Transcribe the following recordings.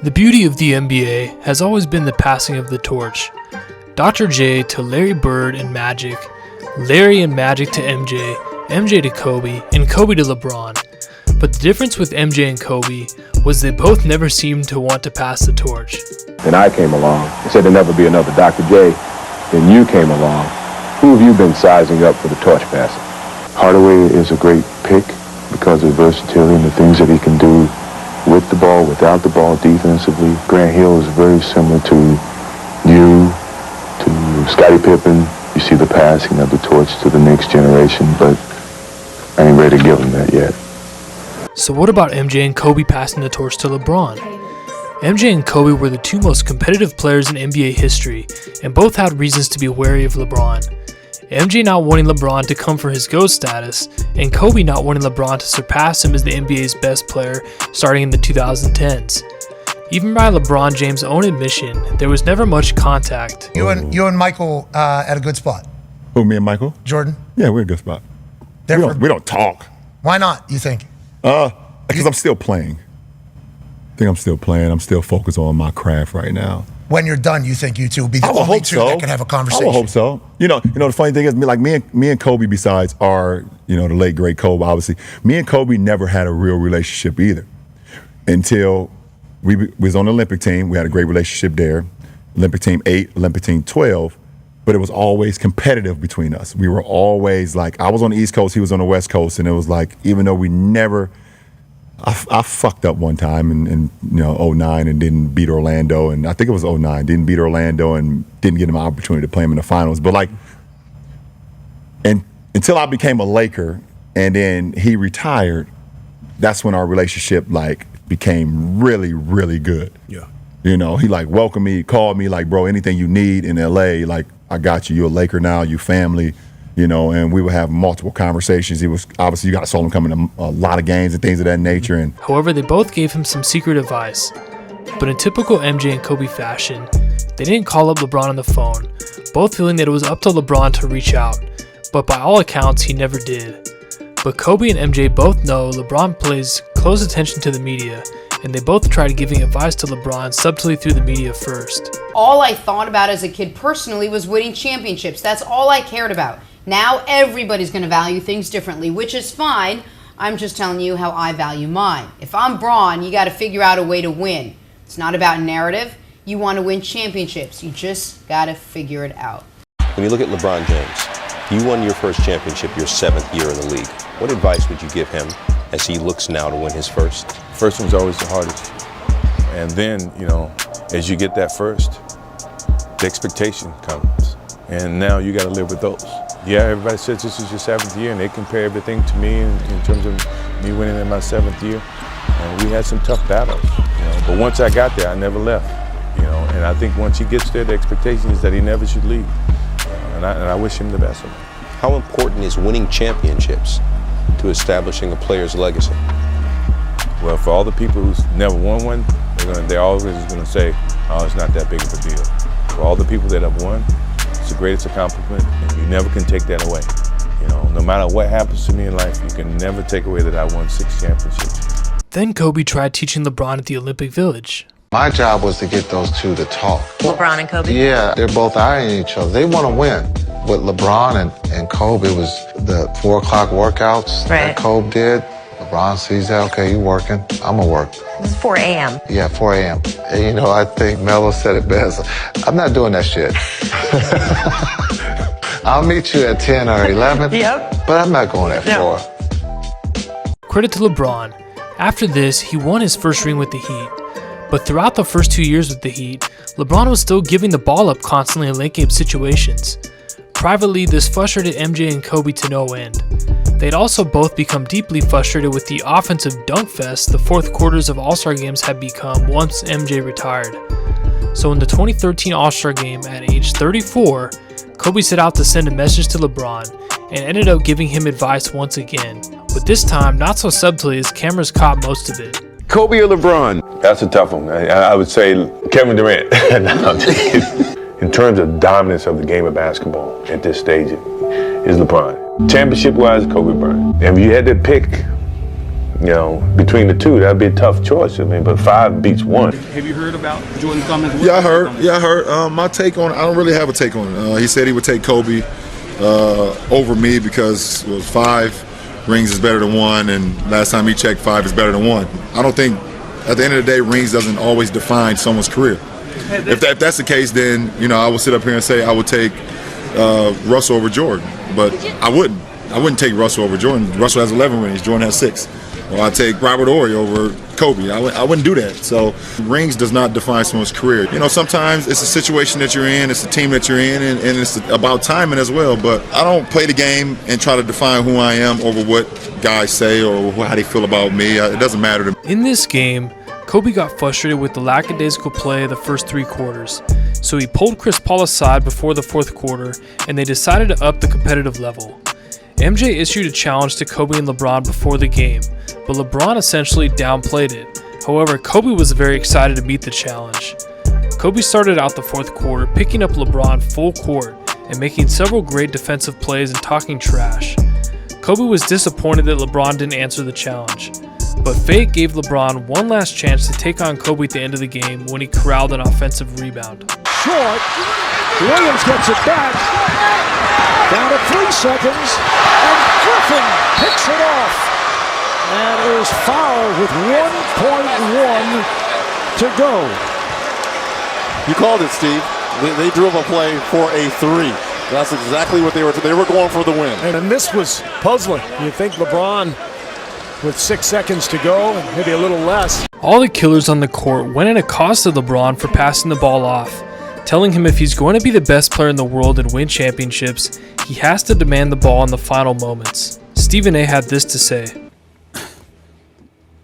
The beauty of the NBA has always been the passing of the torch. Dr. J to Larry Bird and Magic, Larry and Magic to MJ, MJ to Kobe, and Kobe to LeBron. But the difference with MJ and Kobe was they both never seemed to want to pass the torch. Then I came along and said there'd never be another Dr. J. Then you came along. Who have you been sizing up for the torch passing? Hardaway is a great pick because of versatility and the things that he can do with the ball, without the ball, defensively. Grant Hill is very similar to you, to Scottie Pippen. You see the passing of the torch to the next generation, but I ain't ready to give him that yet. So what about MJ and Kobe passing the torch to LeBron? MJ and Kobe were the two most competitive players in NBA history, and both had reasons to be wary of LeBron. MJ not wanting LeBron to come for his GOAT status, and Kobe not wanting LeBron to surpass him as the NBA's best player starting in the 2010s. Even by LeBron James' own admission, there was never much contact. You and Michael at a good spot. Who, me and Michael? Jordan? Yeah, we're in a good spot. We don't talk. Why not, you think? Because I'm still playing. I think I'm still playing. I'm still focused on my craft right now. When you're done, you think you two will be the only two that can have a conversation? I would hope so. You know, the funny thing is, me and Kobe, besides our, the late great Kobe, obviously, me and Kobe never had a real relationship either. Until we was on the Olympic team, we had a great relationship there. Olympic team 8, Olympic team 12, but it was always competitive between us. We were always like, I was on the East Coast, he was on the West Coast, and it was like, even though we never. I fucked up one time in 09 and didn't beat Orlando, and I think it was 09, didn't beat Orlando and didn't get him an opportunity to play him in the finals. But and until I became a Laker and then he retired, that's when our relationship became really, really good. Yeah. He welcomed me, called me bro, anything you need in LA, I got you. You're a Laker now, you family. And we would have multiple conversations. He was obviously, you saw him coming to a lot of games and things of that nature. And however, they both gave him some secret advice. But in typical MJ and Kobe fashion, they didn't call up LeBron on the phone, both feeling that it was up to LeBron to reach out. But by all accounts, he never did. But Kobe and MJ both know LeBron pays close attention to the media, and they both tried giving advice to LeBron subtly through the media first. All I thought about as a kid personally was winning championships. That's all I cared about. Now everybody's going to value things differently, which is fine. I'm just telling you how I value mine. If I'm Braun, you got to figure out a way to win. It's not about narrative. You want to win championships. You just got to figure it out. When you look at LeBron James, you won your first championship your 7th year in the league. What advice would you give him as he looks now to win his first? First one's always the hardest. And then, as you get that first, the expectation comes. And now you got to live with those. Yeah, everybody says this is your 7th year, and they compare everything to me in terms of me winning in my 7th year. And we had some tough battles, But once I got there, I never left, And I think once he gets there, the expectation is that he never should leave. And I wish him the best of it. How important is winning championships to establishing a player's legacy? Well, for all the people who's never won one, they're always going to say, oh, it's not that big of a deal. For all the people that have won, it's the greatest accomplishment, and you never can take that away. No matter what happens to me in life, you can never take away that I won 6 championships. Then Kobe tried teaching LeBron at the Olympic Village. My job was to get those two to talk. LeBron and Kobe? Yeah, they're both eyeing each other. They want to win. With LeBron and Kobe, it was the 4 o'clock workouts that Kobe did. LeBron sees that, okay, you working, I'm going to work. This is 4 a.m. Yeah, 4 a.m. And I think Melo said it best. I'm not doing that shit. I'll meet you at 10 or 11, but I'm not going at 4. Credit to LeBron. After this, he won his first ring with the Heat. But throughout the first 2 years with the Heat, LeBron was still giving the ball up constantly in late-game situations. Privately, this frustrated MJ and Kobe to no end. They'd also both become deeply frustrated with the offensive dunk fest the fourth quarters of All-Star games had become once MJ retired. So in the 2013 All-Star game at age 34, Kobe set out to send a message to LeBron and ended up giving him advice once again, but this time not so subtly as cameras caught most of it. Kobe or LeBron? That's a tough one. I would say Kevin Durant. In terms of dominance of the game of basketball at this stage, is LeBron. Championship-wise, Kobe Bryant. And if you had to pick between the two, that'd be a tough choice. I mean, but 5 beats 1. Have you heard about Jordan's comments? Yeah, I heard. My take on it, I don't really have a take on it. He said he would take Kobe over me because it was 5 rings is better than 1, and last time he checked, 5 is better than 1. I don't think, at the end of the day, rings doesn't always define someone's career. If that's the case, then I would sit up here and say I would take Russell over Jordan, but I wouldn't. I wouldn't take Russell over Jordan. Russell has 11 rings. Jordan has 6. Or I'd take Robert Horry over Kobe. I wouldn't do that. So rings does not define someone's career. Sometimes it's a situation that you're in, it's a team that you're in, and it's about timing as well. But I don't play the game and try to define who I am over what guys say or how they feel about me. It doesn't matter to me. In this game, Kobe got frustrated with the lackadaisical play of the first 3 quarters, so he pulled Chris Paul aside before the 4th quarter, and they decided to up the competitive level. MJ issued a challenge to Kobe and LeBron before the game, but LeBron essentially downplayed it. However, Kobe was very excited to meet the challenge. Kobe started out the 4th quarter picking up LeBron full court and making several great defensive plays and talking trash. Kobe was disappointed that LeBron didn't answer the challenge, but fate gave LeBron one last chance to take on Kobe at the end of the game when he corralled an offensive rebound. Short, Williams gets it back, down to 3 seconds, and Griffin picks it off, and is fouled with 1.1 to go. You called it, Steve. They drew up a play for a 3. That's exactly what they were going for the win. And this was puzzling. You think LeBron, with 6 seconds to go, maybe a little less. All the killers on the court went and accosted LeBron for passing the ball off, telling him if he's going to be the best player in the world and win championships, he has to demand the ball in the final moments. Stephen A. had this to say.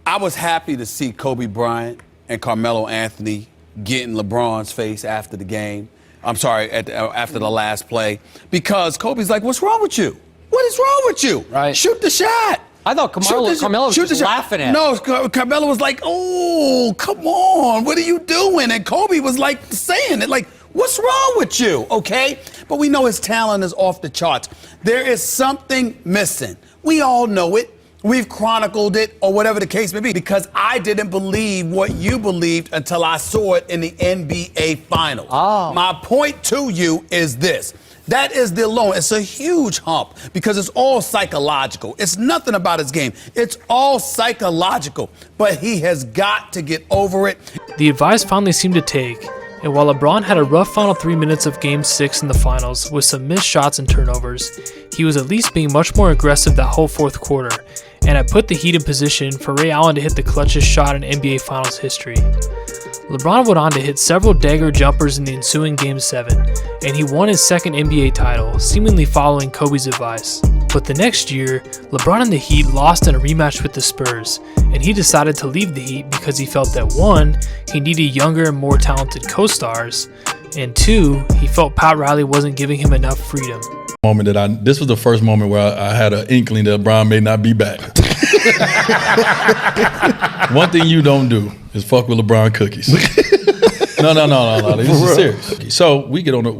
I was happy to see Kobe Bryant and Carmelo Anthony get in LeBron's face after the game. I'm sorry, after the last play, because Kobe's like, "What's wrong with you? What is wrong with you? Right. Shoot the shot." I thought Carmelo was just laughing at him. No, Carmelo was like, "Oh, come on, what are you doing?" And Kobe was like saying it, like, "What's wrong with you?" Okay? But we know his talent is off the charts. There is something missing. We all know it. We've chronicled it, or whatever the case may be, because I didn't believe what you believed until I saw it in the NBA Finals. Oh. My point to you is this. That is the alone. It's a huge hump because it's all psychological. It's nothing about his game. It's all psychological. But he has got to get over it. The advice finally seemed to take, and while LeBron had a rough final 3 minutes of Game 6 in the finals with some missed shots and turnovers, he was at least being much more aggressive that whole 4th quarter, and had put the Heat in position for Ray Allen to hit the clutchest shot in NBA Finals history. LeBron went on to hit several dagger jumpers in the ensuing Game 7, and he won his 2nd NBA title, seemingly following Kobe's advice. But the next year, LeBron and the Heat lost in a rematch with the Spurs, and he decided to leave the Heat because he felt that 1, he needed younger and more talented co-stars, and 2, he felt Pat Riley wasn't giving him enough freedom. This was the first moment where I had an inkling that LeBron may not be back. One thing you don't do is fuck with LeBron cookies. No. This is serious. So we get on the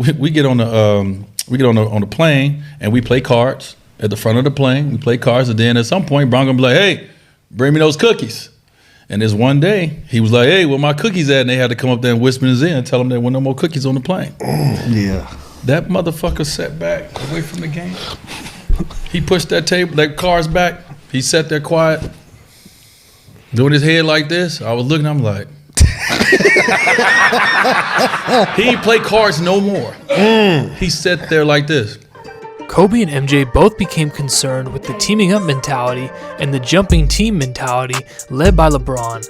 plane and we play cards at the front of the plane. We play cards, and then at some point, Bron gonna be like, "Hey, bring me those cookies." And this one day, he was like, "Hey, where my cookies at?" And they had to come up there and whisper in his ear and tell him there were no more cookies on the plane. Yeah. That motherfucker sat back away from the game. He pushed that cards back. He sat there quiet, doing his head like this. I was looking, I'm like, he ain't play cards no more. He sat there like this. Kobe and MJ both became concerned with the teaming up mentality and the jumping team mentality led by LeBron.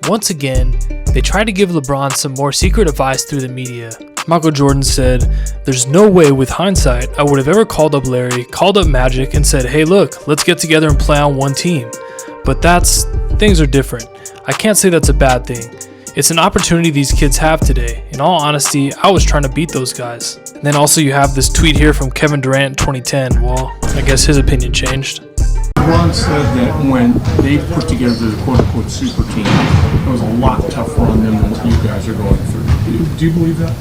Once again, they tried to give LeBron some more secret advice through the media. Michael Jordan said, "There's no way with hindsight I would have ever called up Larry, called up Magic, and said, hey look, let's get together and play on one team. But things are different. I can't say that's a bad thing. It's an opportunity these kids have today. In all honesty, I was trying to beat those guys." And then also you have this tweet here from Kevin Durant in 2010. Well, I guess his opinion changed. LeBron said that when they put together the quote-unquote super team, it was a lot tougher on them than you guys are going through. Do you believe that?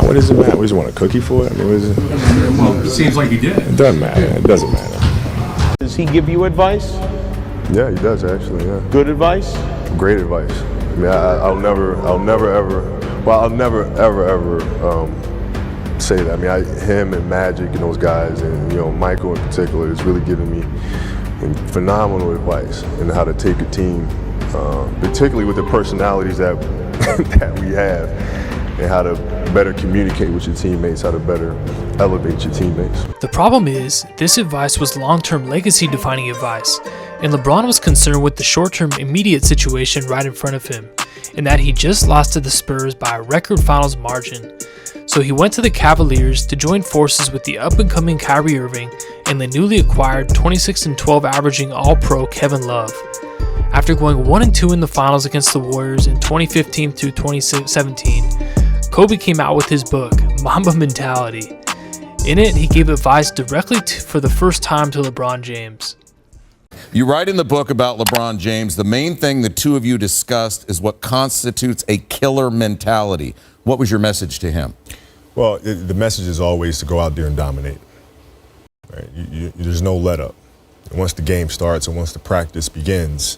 What does it matter? We just want a cookie for it? I mean, what is it? Well, it seems like he did. It doesn't matter. It doesn't matter. Does he give you advice? Yeah, he does actually. Yeah. Good advice? Great advice. I mean, I'll never ever say that. I mean, him and Magic and those guys, and Michael in particular, is really giving me phenomenal advice on how to take a team, particularly with the personalities that that we have, and how to better communicate with your teammates, how to better elevate your teammates. The problem is, this advice was long-term legacy-defining advice, and LeBron was concerned with the short-term immediate situation right in front of him, in that he just lost to the Spurs by a record finals margin. So he went to the Cavaliers to join forces with the up-and-coming Kyrie Irving and the newly acquired 26-12 averaging All-Pro Kevin Love. After going 1-2 in the finals against the Warriors in 2015 through 2017, Kobe came out with his book, Mamba Mentality. In it, he gave advice directly for the first time to LeBron James. You write in the book about LeBron James, the main thing the two of you discussed is what constitutes a killer mentality. What was your message to him? Well, the message is always to go out there and dominate. Right? There's no let up. Once the game starts and once the practice begins,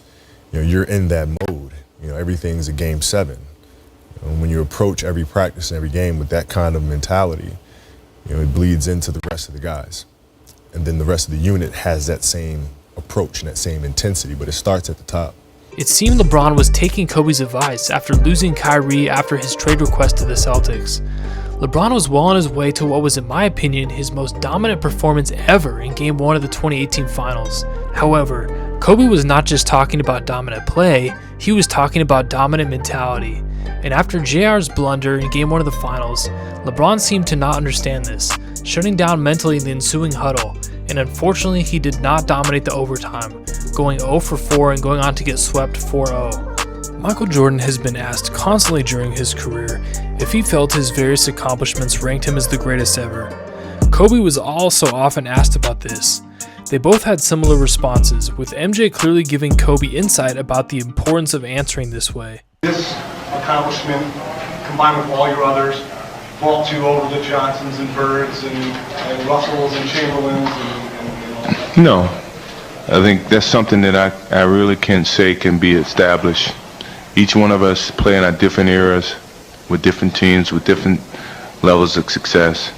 you're in that mode. Everything's a game 7. When you approach every practice and every game with that kind of mentality, it bleeds into the rest of the guys. And then the rest of the unit has that same approach and that same intensity, but it starts at the top. It seemed LeBron was taking Kobe's advice after losing Kyrie after his trade request to the Celtics. LeBron was well on his way to what was, in my opinion, his most dominant performance ever in Game 1 of the 2018 Finals. However, Kobe was not just talking about dominant play, he was talking about dominant mentality. And after JR's blunder in Game 1 of the Finals, LeBron seemed to not understand this, shutting down mentally in the ensuing huddle, and unfortunately he did not dominate the overtime, going 0 for 4 and going on to get swept 4-0. Michael Jordan has been asked constantly during his career if he felt his various accomplishments ranked him as the greatest ever. Kobe was also often asked about this. They both had similar responses, with MJ clearly giving Kobe insight about the importance of answering this way. This accomplishment, combined with all your others, vault you over the Johnsons and Birds and Russells and Chamberlains and No, I think that's something that I really can't say can be established. Each one of us play in our different eras with different teams with different levels of success,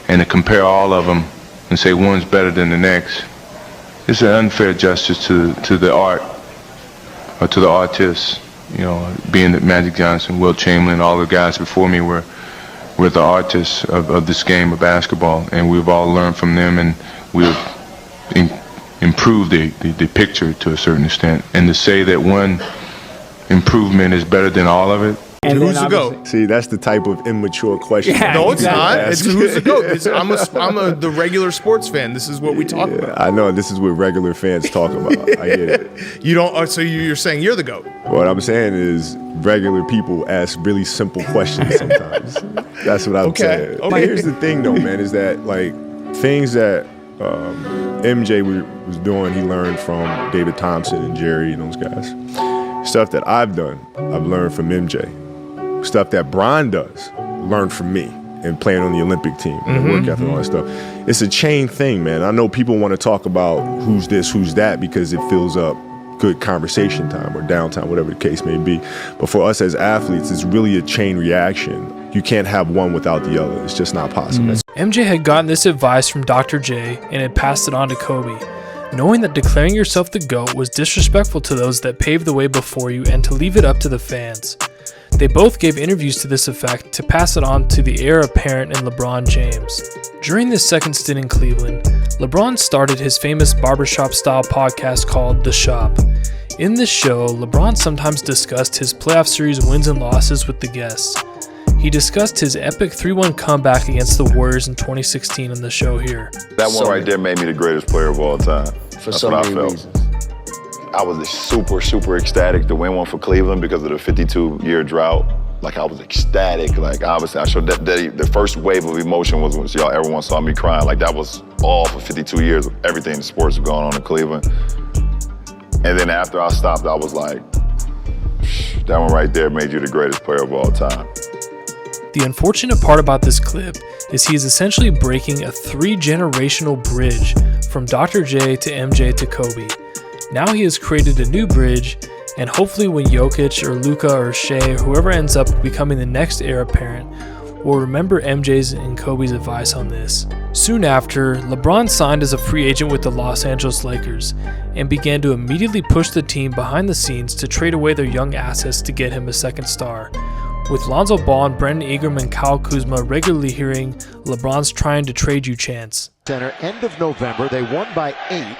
and to compare all of them and say one's better than the next, it's an unfair justice to the art or to the artists. Being that Magic Johnson, Wilt Chamberlain, all the guys before me were the artists of this game of basketball, and we've all learned from them, and we've improved the picture to a certain extent. And to say that one improvement is better than all of it. And who's the GOAT? See, that's the type of immature question. Yeah, no, it's not. It's who's the GOAT. I'm the regular sports fan. This is what we talk about. I know. This is what regular fans talk about. I get it. You don't. So you're saying you're the GOAT? What I'm saying is regular people ask really simple questions sometimes. That's what I'm saying. Okay. Here's the thing, though, man, is that things that MJ was doing, he learned from David Thompson and Jerry and those guys. Stuff that I've done, I've learned from MJ. Stuff that Bron does, learned from me and playing on the Olympic team and work ethic and all that stuff. It's a chain thing, man. I know people want to talk about who's this, who's that, because it fills up good conversation time or downtime, whatever the case may be. But for us as athletes, it's really a chain reaction. You can't have one without the other. It's just not possible. MJ had gotten this advice from Dr. J and had passed it on to Kobe, knowing that declaring yourself the GOAT was disrespectful to those that paved the way before you and to leave it up to the fans. They both gave interviews to this effect to pass it on to the heir apparent in LeBron James. During this second stint in Cleveland, LeBron started his famous barbershop-style podcast called The Shop. In this show, LeBron sometimes discussed his playoff series wins and losses with the guests. He discussed his epic 3-1 comeback against the Warriors in 2016 on the show here. That one right there made me the greatest player of all time. That's what I felt. I was super, super ecstatic to win one for Cleveland because of the 52-year drought. Like, I was ecstatic. Like, obviously, I showed that the first wave of emotion was when y'all everyone saw me crying. Like, that was all for 52 years of everything in sports was going on in Cleveland. And then after I stopped, I was like, that one right there made you the greatest player of all time. The unfortunate part about this clip is he is essentially breaking a 3-generational bridge from Dr. J to MJ to Kobe. Now he has created a new bridge, and hopefully when Jokic or Luka or Shea or whoever ends up becoming the next heir apparent will remember MJ's and Kobe's advice on this. Soon after, LeBron signed as a free agent with the Los Angeles Lakers and began to immediately push the team behind the scenes to trade away their young assets to get him a second star. With Lonzo Ball and Brandon Ingram and Kyle Kuzma regularly hearing LeBron's trying to trade you chance. Center, end of November, they won by 8.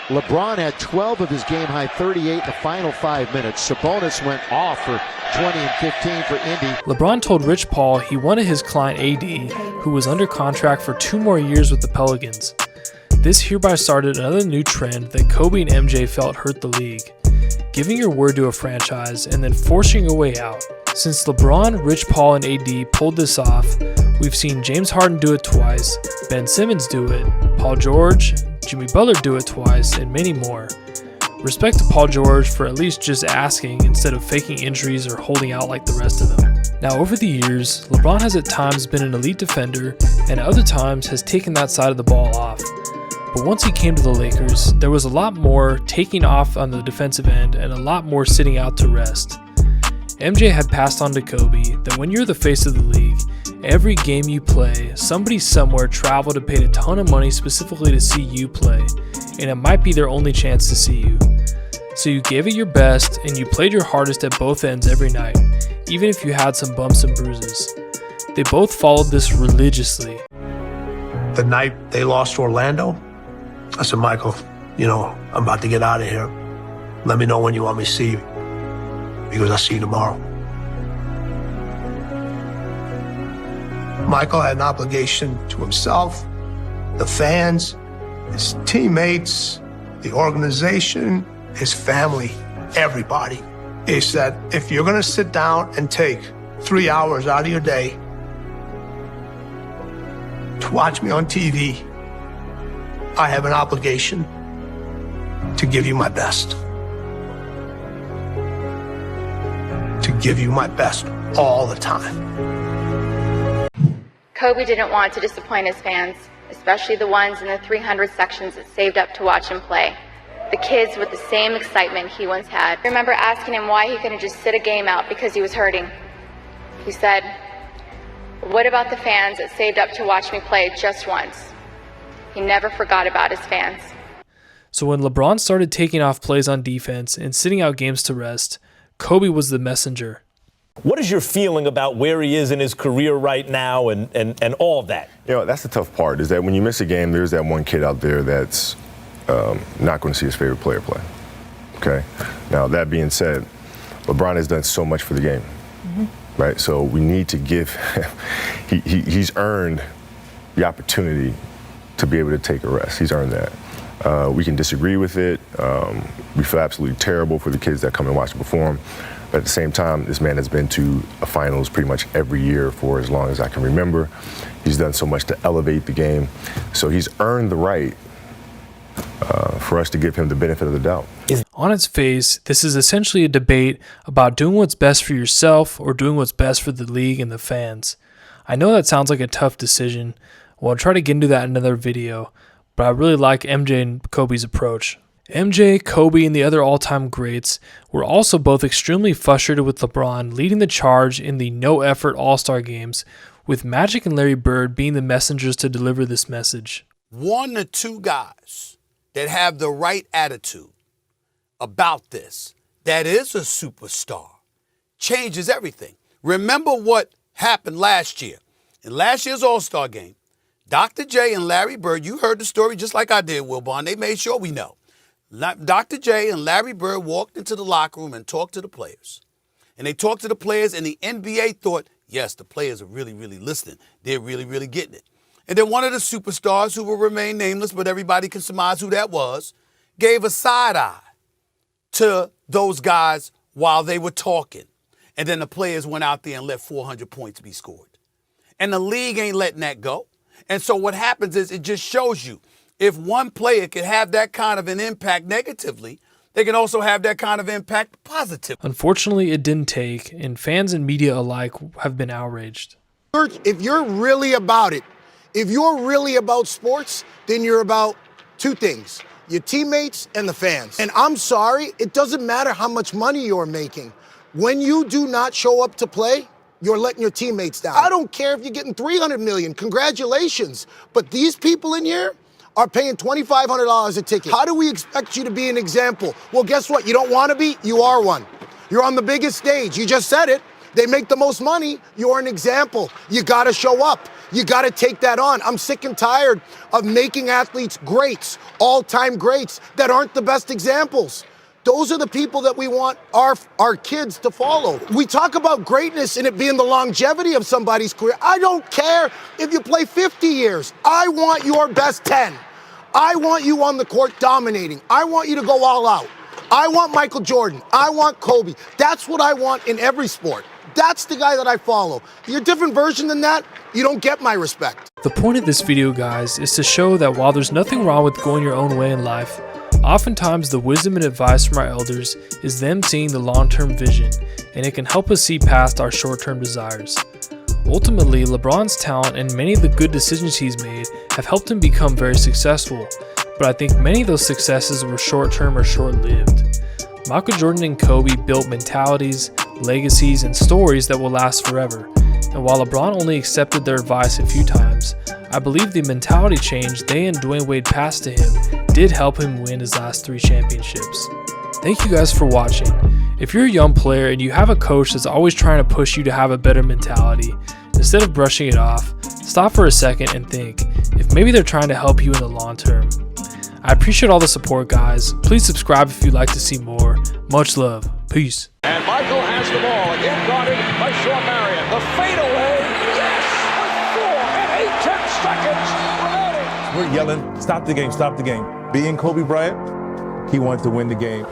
LeBron had 12 of his game-high 38 in the final 5 minutes. Sabonis went off for 20 and 15 for Indy. LeBron told Rich Paul he wanted his client AD, who was under contract for 2 more years with the Pelicans. This hereby started another new trend that Kobe and MJ felt hurt the league. Giving your word to a franchise and then forcing a way out. Since LeBron, Rich Paul, and AD pulled this off, we've seen James Harden do it twice, Ben Simmons do it, Paul George, Jimmy Butler do it twice, and many more. Respect to Paul George for at least just asking instead of faking injuries or holding out like the rest of them. Now over the years, LeBron has at times been an elite defender and at other times has taken that side of the ball off. But once he came to the Lakers, there was a lot more taking off on the defensive end and a lot more sitting out to rest. MJ had passed on to Kobe that when you're the face of the league, every game you play, somebody somewhere traveled and paid a ton of money specifically to see you play, and it might be their only chance to see you. So you gave it your best and you played your hardest at both ends every night, even if you had some bumps and bruises. They both followed this religiously. The night they lost to Orlando, I said, Michael, I'm about to get out of here. Let me know when you want me to see you, because I'll see you tomorrow. Michael had an obligation to himself, the fans, his teammates, the organization, his family, everybody. He said, if you're gonna sit down and take 3 hours out of your day to watch me on TV, I have an obligation to give you my best. To give you my best all the time. Kobe didn't want to disappoint his fans, especially the ones in the 300 sections that saved up to watch him play. The kids with the same excitement he once had. I remember asking him why he couldn't just sit a game out because he was hurting. He said, what about the fans that saved up to watch me play just once? He never forgot about his fans. So when LeBron started taking off plays on defense and sitting out games to rest, Kobe was the messenger. What is your feeling about where he is in his career right now and all of that? That's the tough part, is that when you miss a game, there's that one kid out there that's not going to see his favorite player play. Okay? Now, that being said, LeBron has done so much for the game, right? So we need to give he's earned the opportunity to be able to take a rest. He's earned that. We can disagree with it. We feel absolutely terrible for the kids that come and watch him perform. But at the same time, this man has been to a finals pretty much every year for as long as I can remember. He's done so much to elevate the game. So he's earned the right for us to give him the benefit of the doubt. On its face, this is essentially a debate about doing what's best for yourself or doing what's best for the league and the fans. I know that sounds like a tough decision. Well, I'll try to get into that in another video, but I really like MJ and Kobe's approach. MJ, Kobe, and the other all-time greats were also both extremely frustrated with LeBron leading the charge in the no-effort All-Star games, with Magic and Larry Bird being the messengers to deliver this message. 1 to 2 guys that have the right attitude about this, that is a superstar, changes everything. Remember what happened last year. In last year's All-Star game, Dr. J and Larry Bird, you heard the story just like I did, Wilbon. They made sure we know. Dr. J and Larry Bird walked into the locker room and talked to the players. And they talked to the players, and the NBA thought, yes, the players are really, really listening. They're really, really getting it. And then one of the superstars, who will remain nameless, but everybody can surmise who that was, gave a side eye to those guys while they were talking. And then the players went out there and let 400 points be scored. And the league ain't letting that go. And so what happens is it just shows you, if one player can have that kind of an impact negatively, they can also have that kind of impact positively. Unfortunately, it didn't take, and fans and media alike have been outraged. If you're really about it, if you're really about sports, then you're about two things. your teammates and the fans. And I'm sorry, it doesn't matter how much money you're making. When you do not show up to play, you're letting your teammates down. I don't care if you're getting $300 million, congratulations. But these people in here are paying $2,500 a ticket. How do we expect you to be an example? Well, guess what? You don't want to be, you are one. You're on the biggest stage, you just said it. They make the most money, you're an example. You gotta show up. You gotta take that on. I'm sick and tired of making athletes greats, all-time greats, that aren't the best examples. Those are the people that we want our kids to follow. We talk about greatness and it being the longevity of somebody's career. I don't care if you play 50 years. I want your best 10. I want you on the court dominating. I want you to go all out. I want Michael Jordan. I want Kobe. That's what I want in every sport. That's the guy that I follow. If you're a different version than that, you don't get my respect. The point of this video, guys, is to show that while there's nothing wrong with going your own way in life, oftentimes the wisdom and advice from our elders is them seeing the long-term vision, and it can help us see past our short-term desires. Ultimately, LeBron's talent and many of the good decisions he's made have helped him become very successful, but I think many of those successes were short-term or short-lived. Michael Jordan and Kobe built mentalities, legacies, and stories that will last forever. And while LeBron only accepted their advice a few times, I believe the mentality change they and Dwayne Wade passed to him did help him win his last 3 championships. Thank you guys for watching. If you're a young player and you have a coach that's always trying to push you to have a better mentality, instead of brushing it off, stop for a second and think if maybe they're trying to help you in the long term. I appreciate all the support, guys. Please subscribe if you'd like to see more. Much love. Peace. And Michael has the ball, again guarded by Shawn Marion. The fadeaway, yes, with 4 and 8/10 seconds remaining. We're yelling, stop the game, stop the game. Being Kobe Bryant, he wanted to win the game.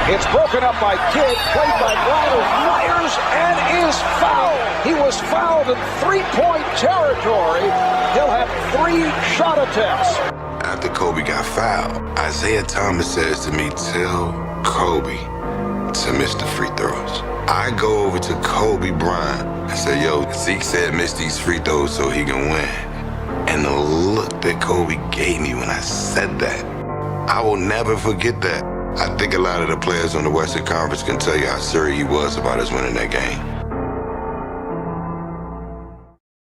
It's broken up by Kidd, played by Ryder Myers, and is fouled. He was fouled in 3-point territory. He'll have 3 shot attempts. After Kobe got fouled, Isaiah Thomas says to me, tell Kobe to miss the free throws. I go over to Kobe Bryant and say, yo, Zeke said miss these free throws so he can win. And the look that Kobe gave me when I said that, I will never forget that. I think a lot of the players on the Western Conference can tell you how serious he was about us winning that game.